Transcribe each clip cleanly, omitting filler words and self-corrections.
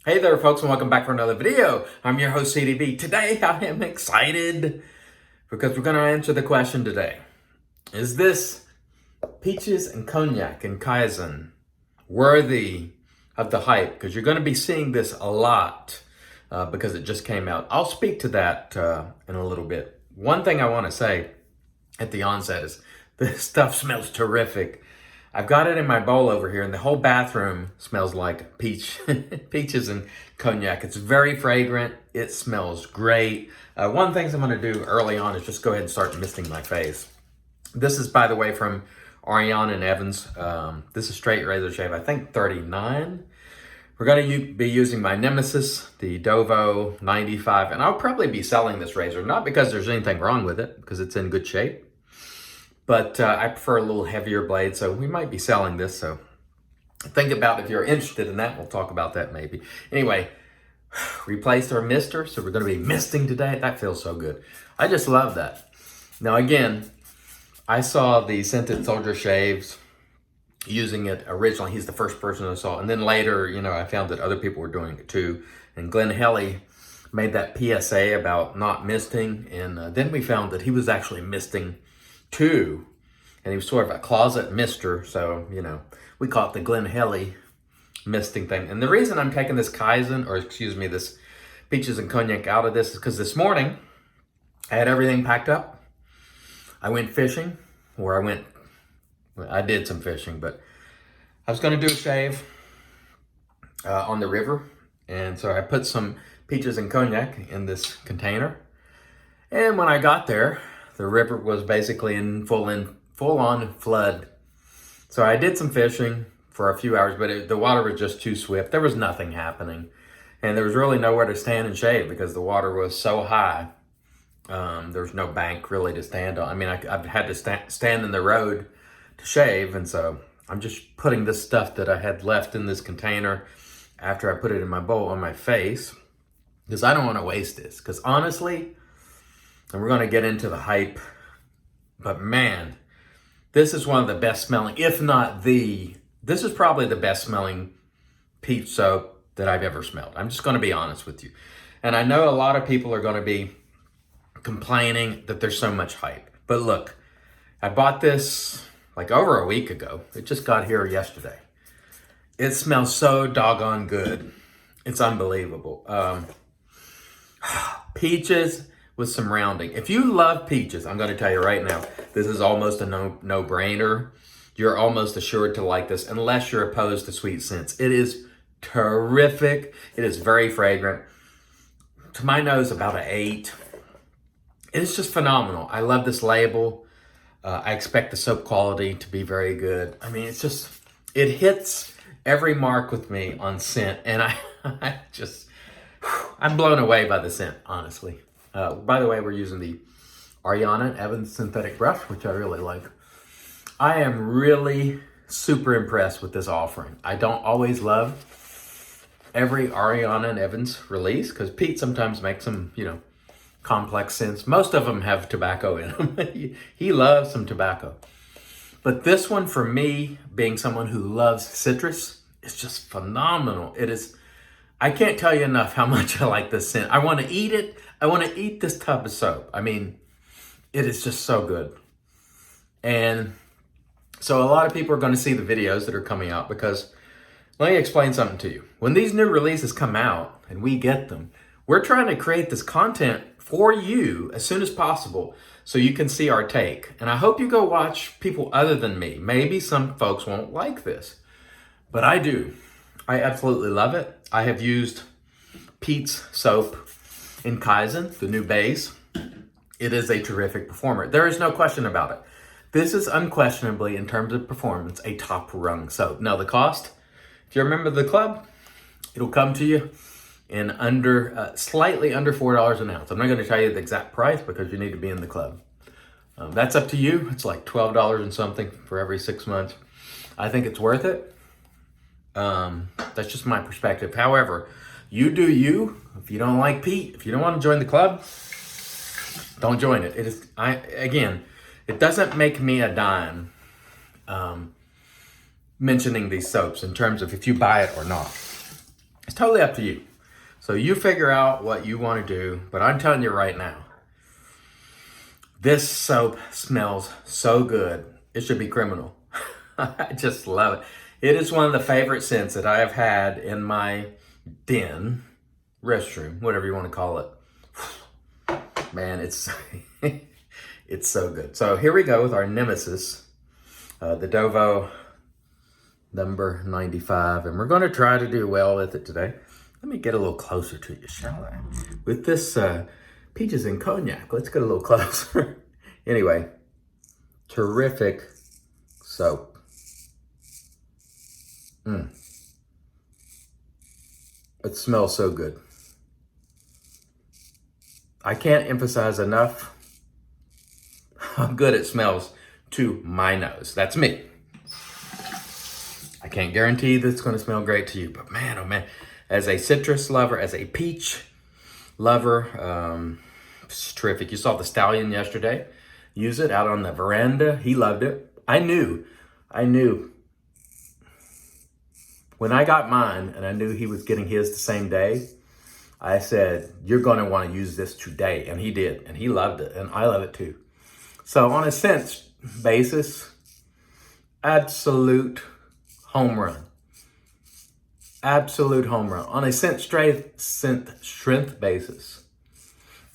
Hey there folks, and welcome back for another video. I'm your host CDB. Today I am excited because we're going to answer the question today. Is this peaches and cognac and Kaizen worthy of the hype? Because you're going to be seeing this a lot because it just came out. I'll speak to that in a little bit. One thing I want to say at the onset is this stuff smells terrific. I've got it in my bowl over here, and the whole bathroom smells like peaches and cognac. It's very fragrant. It smells great. One of the things I'm going to do early on is just go ahead and start misting my face. This is, by the way, from Ariana and Evans. This is straight razor shave, I think 39. We're going to be using my Nemesis, the Dovo 95, and I'll probably be selling this razor, not because there's anything wrong with it, because it's in good shape. But I prefer a little heavier blade, so we might be selling this. So think about if you're interested in that. We'll talk about that maybe. Anyway, replaced our mister, so we're going to be misting today. That feels so good. I just love that. Now again, I saw the Scented Soldier shaves using it originally. He's the first person I saw. And then later, I found that other people were doing it too. And Glenn Helly made that PSA about not misting. And then we found that he was actually misting too, and he was sort of a closet mister, so we call it the Glenn Helly misting thing. And the reason I'm taking this Kaizen, or excuse me, this peaches and cognac out of this is because this morning I had everything packed up. I went fishing, I did some fishing, but I was going to do a shave on the river, and so I put some peaches and cognac in this container, and when I got there, the river was basically in full-on flood. So I did some fishing for a few hours, but the water was just too swift. There was nothing happening. And there was really nowhere to stand and shave because the water was so high. There's no bank really to stand on. I mean, I've had to stand in the road to shave. And so I'm just putting this stuff that I had left in this container after I put it in my bowl on my face because I don't want to waste this. Because honestly, and we're going to get into the hype, but man, this is one of the best smelling, if not this is probably the best smelling peach soap that I've ever smelled. I'm just going to be honest with you. And I know a lot of people are going to be complaining that there's so much hype. But look, I bought this like over a week ago. It just got here yesterday. It smells so doggone good. It's unbelievable. Peaches with some rounding. If you love peaches, I'm going to tell you right now, this is almost a no-brainer. You're almost assured to like this unless you're opposed to sweet scents. It is terrific. It is very fragrant. To my nose, about an 8. It is just phenomenal. I love this label. I expect the soap quality to be very good. I mean, it hits every mark with me on scent, and I'm blown away by the scent, honestly. By the way, we're using the Ariana and Evans synthetic brush, which I really like. I am really super impressed with this offering. I don't always love every Ariana and Evans release because Pete sometimes makes some, complex scents. Most of them have tobacco in them. He loves some tobacco. But this one, for me, being someone who loves citrus, is just phenomenal. I can't tell you enough how much I like this scent. I want to eat it. I want to eat this tub of soap. I mean, it is just so good. And so a lot of people are going to see the videos that are coming out because let me explain something to you. When these new releases come out and we get them, we're trying to create this content for you as soon as possible so you can see our take. And I hope you go watch people other than me. Maybe some folks won't like this, but I do. I absolutely love it. I have used Pete's soap in Kaizen, the new base. It is a terrific performer. There is no question about it. This is unquestionably, in terms of performance, a top-rung soap. Now, the cost, if you're a member of the club, it'll come to you in slightly under $4 an ounce. I'm not going to tell you the exact price because you need to be in the club. That's up to you. It's like $12 and something for every 6 months. I think it's worth it. That's just my perspective. However, you do you. If you don't like Pete, if you don't want to join the club, don't join it. It doesn't make me a dime mentioning these soaps in terms of if you buy it or not. totally up to you. So you figure out what you want to do, but I'm telling you right now, this soap smells so good. It should be criminal. I just love it. It is one of the favorite scents that I have had in my den, restroom, whatever you want to call it. Man, it's it's so good. So here we go with our nemesis, the Dovo number 95, and we're going to try to do well with it today. Let me get a little closer to you, shall I? With this peaches and cognac, let's get a little closer. Anyway, terrific soap. It smells so good. I can't emphasize enough how good it smells to my nose. That's me. I can't guarantee that it's going to smell great to you, but man, oh man, as a citrus lover, as a peach lover, it's terrific. You saw the stallion yesterday use it out on the veranda. He loved it. I knew. When I got mine and I knew he was getting his the same day, I said, you're going to want to use this today. And he did. And he loved it. And I love it too. So on a scent basis, absolute home run. Absolute home run. On a scent strength basis,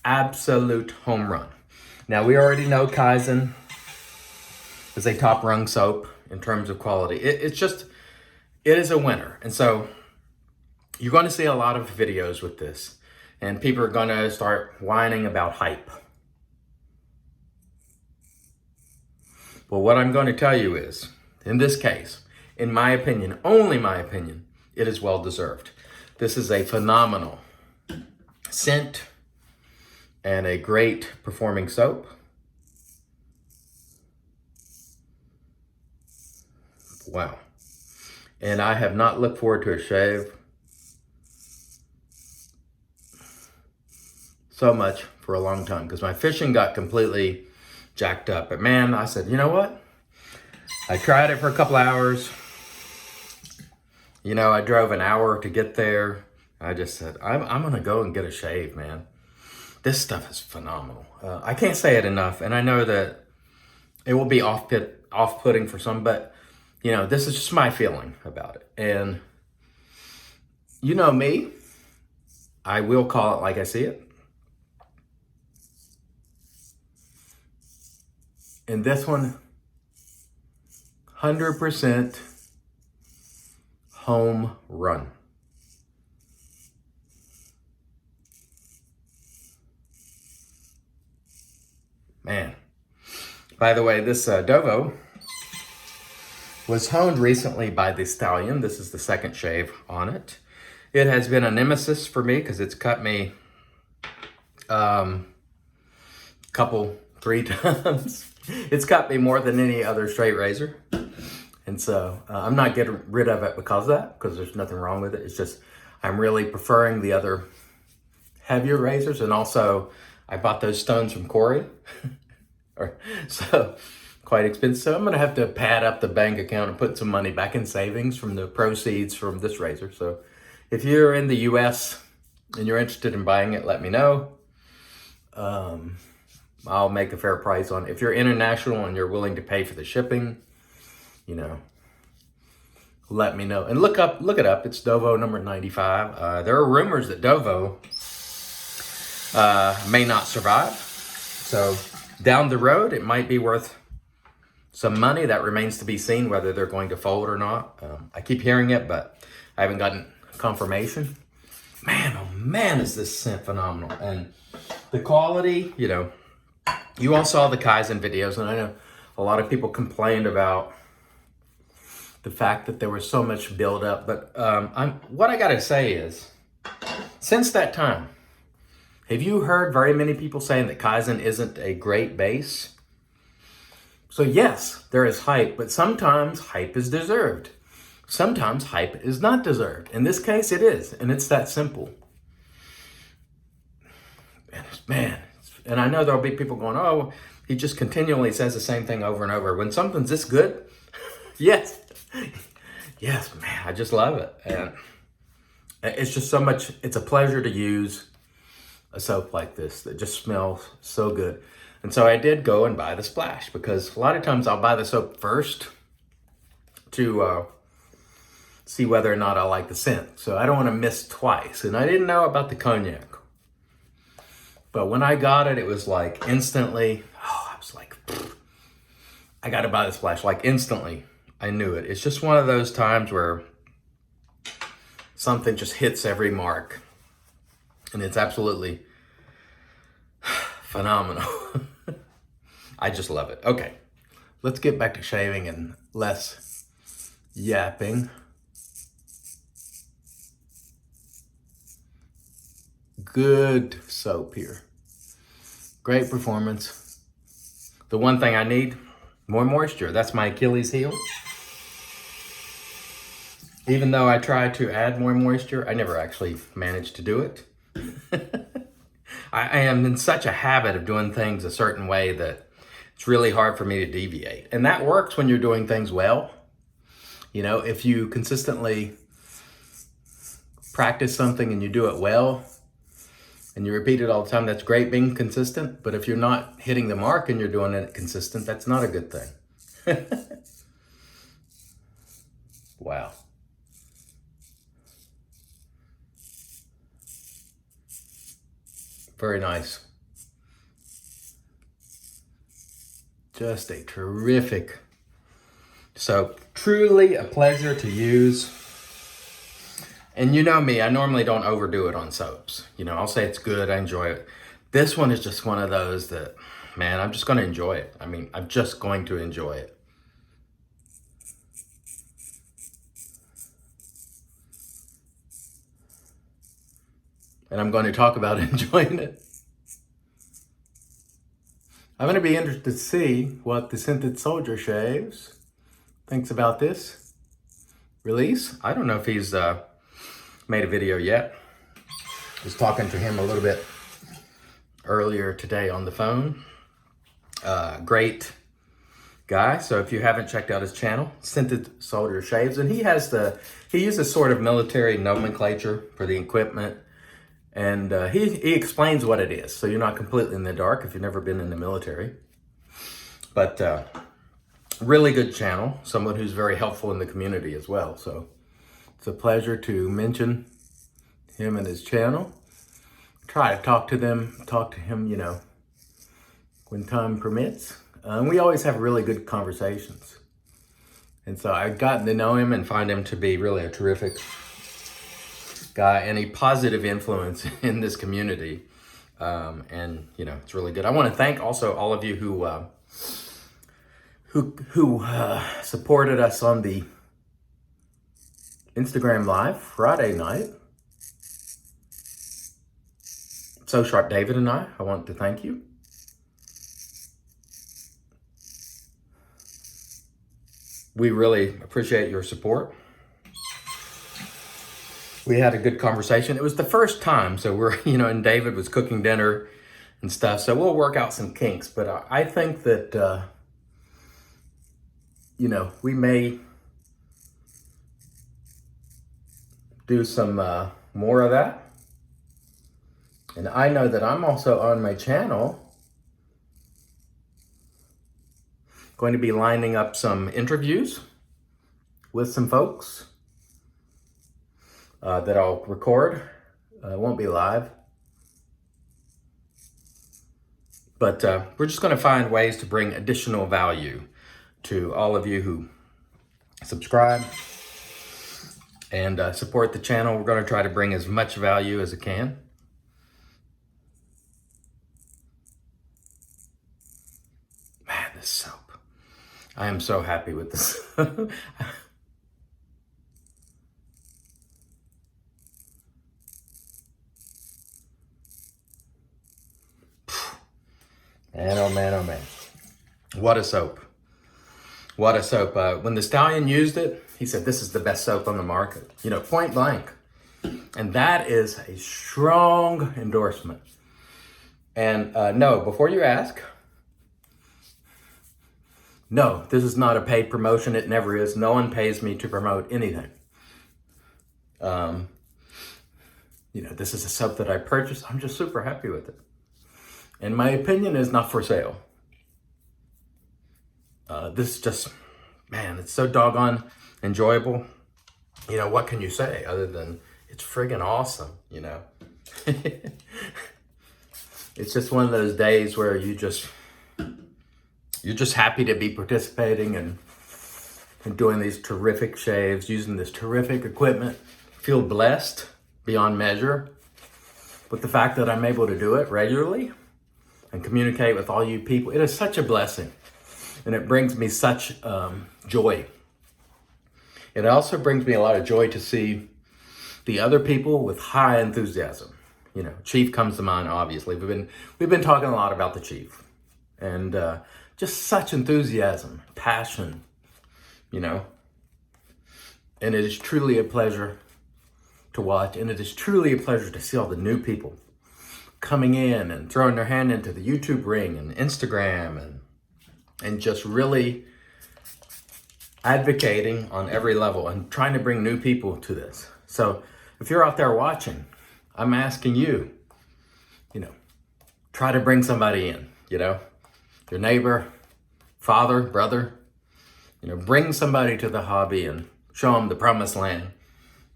absolute home run. Now we already know Kaizen is a top rung soap in terms of quality. It is a winner. And so you're going to see a lot of videos with this, and people are going to start whining about hype. Well, what I'm going to tell you is, in this case, in my opinion, only my opinion, it is well deserved. This is a phenomenal scent and a great performing soap. Wow. And I have not looked forward to a shave so much for a long time, because my fishing got completely jacked up. But man, I said, you know what? I tried it for a couple hours. You know, I drove an hour to get there. I just said, I'm going to go and get a shave, man. This stuff is phenomenal. I can't say it enough. And I know that it will be off-putting for some, but you know, this is just my feeling about it. And you know me, I will call it like I see it. And this one, 100% home run. Man. By the way, this Dovo was honed recently by the Stallion. This is the second shave on it. It has been a nemesis for me because it's cut me three times. It's cut me more than any other straight razor. And so I'm not getting rid of it because of that, because there's nothing wrong with it. It's just I'm really preferring the other heavier razors. And also I bought those stones from Corey. So quite expensive. So I'm going to have to pad up the bank account and put some money back in savings from the proceeds from this razor. So if you're in the US and you're interested in buying it, let me know. I'll make a fair price on it. If you're international and you're willing to pay for the shipping, you know, let me know. And look it up. It's Dovo number 95. There are rumors that Dovo may not survive. So down the road, it might be worth some money. That remains to be seen whether they're going to fold or not. I keep hearing it, but I haven't gotten confirmation. Man, oh man, is this scent phenomenal. And the quality, you know, you all saw the Kaizen videos, and I know a lot of people complained about the fact that there was so much buildup. But what I got to say is, since that time, have you heard very many people saying that Kaizen isn't a great base? So yes, there is hype, but sometimes hype is deserved. Sometimes hype is not deserved. In this case, it is, and it's that simple. Man, and I know there'll be people going, oh, he just continually says the same thing over and over. When something's this good, yes, man, I just love it. And It's just so much, it's a pleasure to use a soap like this that just smells so good. And so I did go and buy the Splash, because a lot of times I'll buy the soap first to see whether or not I like the scent. So I don't want to miss twice. And I didn't know about the Cognac. But when I got it, it was like instantly, I was like, I got to buy the Splash. Like instantly, I knew it. It's just one of those times where something just hits every mark. And it's absolutely phenomenal. I just love it. Okay, let's get back to shaving and less yapping. Good soap here. Great performance. The one thing I need, more moisture. That's my Achilles heel. Even though I try to add more moisture, I never actually managed to do it. I am in such a habit of doing things a certain way that it's really hard for me to deviate. And that works when you're doing things well. You know, if you consistently practice something and you do it well and you repeat it all the time, that's great being consistent. But if you're not hitting the mark and you're doing it consistent, that's not a good thing. Wow. Very nice. Just a terrific soap. Truly a pleasure to use. And you know me, I normally don't overdo it on soaps. You know, I'll say it's good, I enjoy it. This one is just one of those that, man, I'm just going to enjoy it. I mean, I'm just going to enjoy it. And I'm going to talk about enjoying it. I'm going to be interested to see what the Scented Soldier Shaves thinks about this release. I don't know if he's made a video yet. I was talking to him a little bit earlier today on the phone. Great guy. So if you haven't checked out his channel, Scented Soldier Shaves, and he uses sort of military nomenclature for the equipment. And he explains what it is, so you're not completely in the dark if you've never been in the military. But really good channel, someone who's very helpful in the community as well. So it's a pleasure to mention him and his channel. Try to talk to him, you know, when time permits. And we always have really good conversations. And so I've gotten to know him and find him to be really a terrific guy and a positive influence in this community. And, you know, it's really good. I want to thank also all of you who supported us on the Instagram Live Friday night. So Sharp David and I want to thank you. We really appreciate your support. We had a good conversation. It was the first time, so we're, you know, and David was cooking dinner and stuff, so we'll work out some kinks. But I think that, you know, we may do some more of that. And I know that I'm also on my channel going to be lining up some interviews with some folks that I'll record. It won't be live. But we're just going to find ways to bring additional value to all of you who subscribe and support the channel. We're going to try to bring as much value as I can. Man, this soap. I am so happy with this. Man, oh man, oh man. What a soap. What a soap. When the Stallion used it, he said, this is the best soap on the market. You know, point blank. And that is a strong endorsement. And no, before you ask, no, this is not a paid promotion. It never is. No one pays me to promote anything. This is a soap that I purchased. I'm just super happy with it. And my opinion is not for sale. This is just, man, it's so doggone enjoyable. What can you say other than it's friggin' awesome, It's just one of those days where you're just happy to be participating and doing these terrific shaves, using this terrific equipment. Feel blessed beyond measure with the fact that I'm able to do it regularly and communicate with all you people. It is such a blessing, and it brings me such joy. It also brings me a lot of joy to see the other people with high enthusiasm. Chief comes to mind, obviously. We've been talking a lot about the Chief, and just such enthusiasm, passion, and it is truly a pleasure to watch, and it is truly a pleasure to see all the new people coming in and throwing their hand into the YouTube ring and Instagram and just really advocating on every level and trying to bring new people to this. So if you're out there watching, I'm asking you, try to bring somebody in, your neighbor, father, brother, bring somebody to the hobby and show them the promised land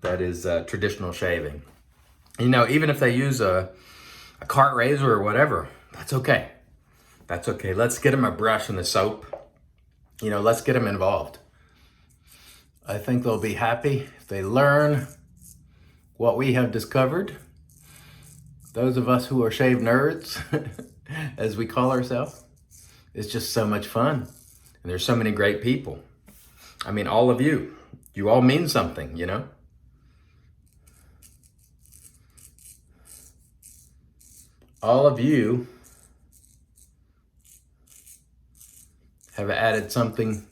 that is traditional shaving. Even if they use a cart razor or whatever, that's okay. That's okay. Let's get them a brush and a soap. Let's get them involved. I think they'll be happy if they learn what we have discovered. Those of us who are shave nerds, as we call ourselves, it's just so much fun. And there's so many great people. I mean, all of you all mean something, All of you have added something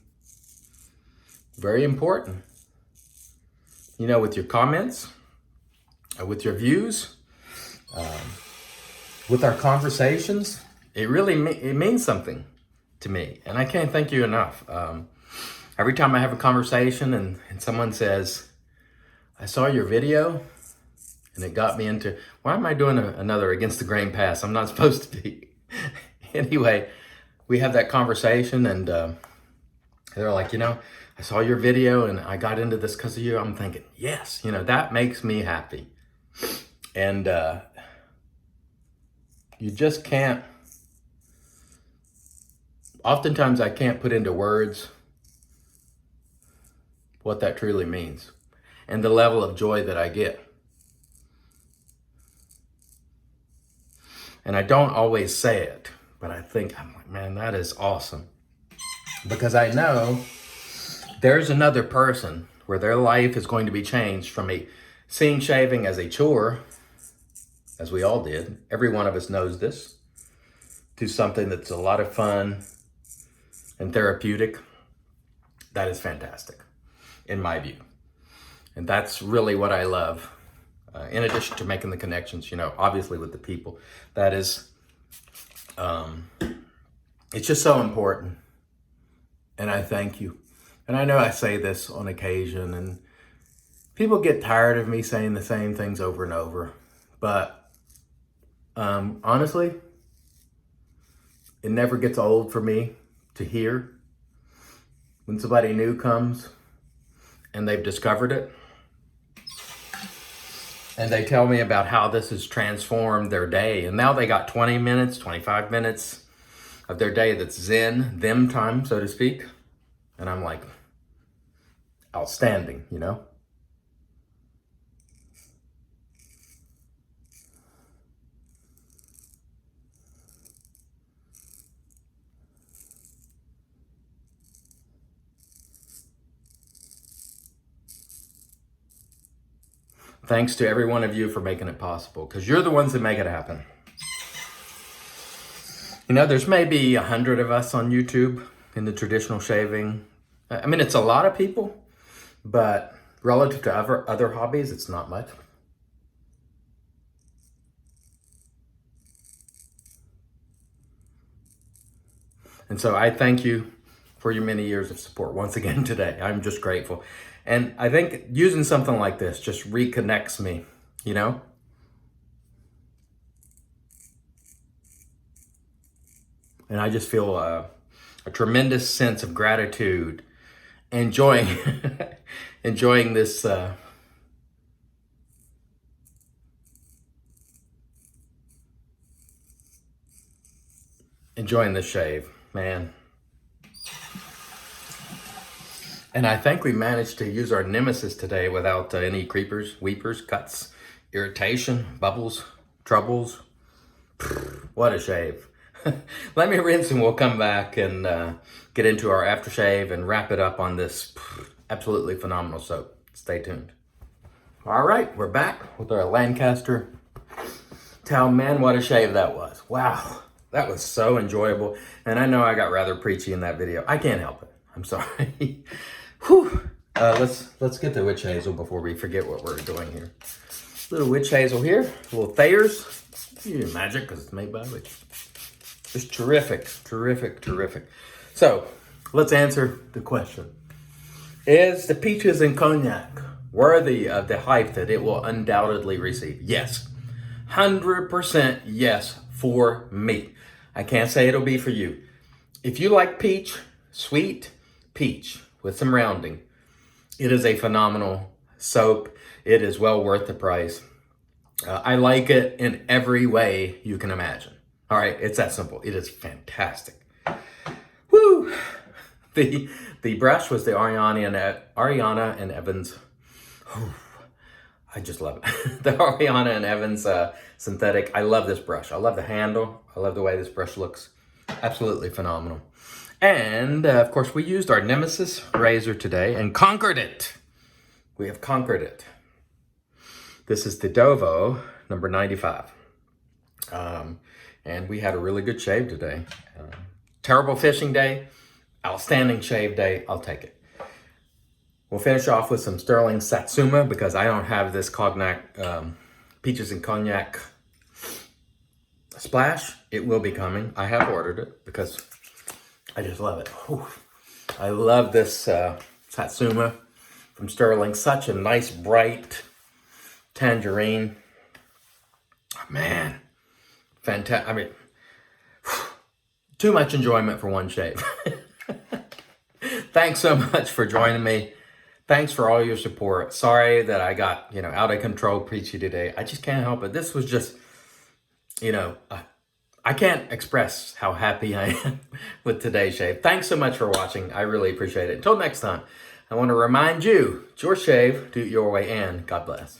very important, with your comments, with your views, with our conversations. It really it means something to me, and I can't thank you enough. Every time I have a conversation and someone says, I saw your video and it got me into, why am I doing another Against the Grain pass? I'm not supposed to be. Anyway, we have that conversation and they're like, I saw your video and I got into this because of you. I'm thinking, yes, that makes me happy. And you just can't, oftentimes I can't put into words what that truly means and the level of joy that I get. And I don't always say it, but I'm like, man, that is awesome. Because I know there's another person where their life is going to be changed from seeing shaving as a chore, as we all did. Every one of us knows this, to something that's a lot of fun and therapeutic. That is fantastic, in my view. And that's really what I love. In addition to making the connections, obviously with the people, that is, it's just so important. And I thank you. And I know I say this on occasion and people get tired of me saying the same things over and over, but honestly, it never gets old for me to hear when somebody new comes and they've discovered it. And they tell me about how this has transformed their day. And now they got 20 minutes, 25 minutes of their day that's zen, them time, so to speak. And I'm like, outstanding, Thanks to every one of you for making it possible, because you're the ones that make it happen. There's maybe 100 of us on YouTube in the traditional shaving. I mean, it's a lot of people, but relative to other hobbies, it's not much. And so I thank you for your many years of support once again today. I'm just grateful. And I think using something like this just reconnects me, And I just feel a tremendous sense of gratitude, enjoying, enjoying this, shave, man. And I think we managed to use our nemesis today without any creepers, weepers, cuts, irritation, bubbles, troubles. What a shave. Let me rinse and we'll come back and get into our aftershave and wrap it up on this absolutely phenomenal soap. Stay tuned. All right, we're back with our Lancaster towel. Man, what a shave that was. Wow, that was so enjoyable. And I know I got rather preachy in that video. I can't help it. I'm sorry. Whew. Let's get the witch hazel before we forget what we're doing here. Little witch hazel here, a little Thayer's. Magic, because it's made by witches. Just terrific, terrific, terrific. So, let's answer the question. Is the peaches and cognac worthy of the hype that it will undoubtedly receive? Yes. 100% yes for me. I can't say it'll be for you. If you like peach, sweet peach with some rounding, it is a phenomenal soap. It is well worth the price. I like it in every way you can imagine. All right, it's that simple. It is fantastic. Woo! The brush was the Ariana and Evans. I just love it. The Ariana and Evans synthetic. I love this brush. I love the handle. I love the way this brush looks. Absolutely phenomenal. And of course, we used our Nemesis razor today and conquered it. We have conquered it. This is the Dovo number 95. And we had a really good shave today. Terrible fishing day, outstanding shave day. I'll take it. We'll finish off with some Sterling Satsuma because I don't have this Cognac peaches and cognac splash. It will be coming. I have ordered it because I just love it. Whew. I love this Satsuma from Sterling. Such a nice, bright tangerine. Man, fantastic. I mean, too much enjoyment for one shave. Thanks so much for joining me. Thanks for all your support. Sorry that I got, out of control preachy today. I just can't help it. This was just, I can't express how happy I am with today's shave. Thanks so much for watching. I really appreciate it. Until next time, I want to remind you, it's your shave, do it your way, and God bless.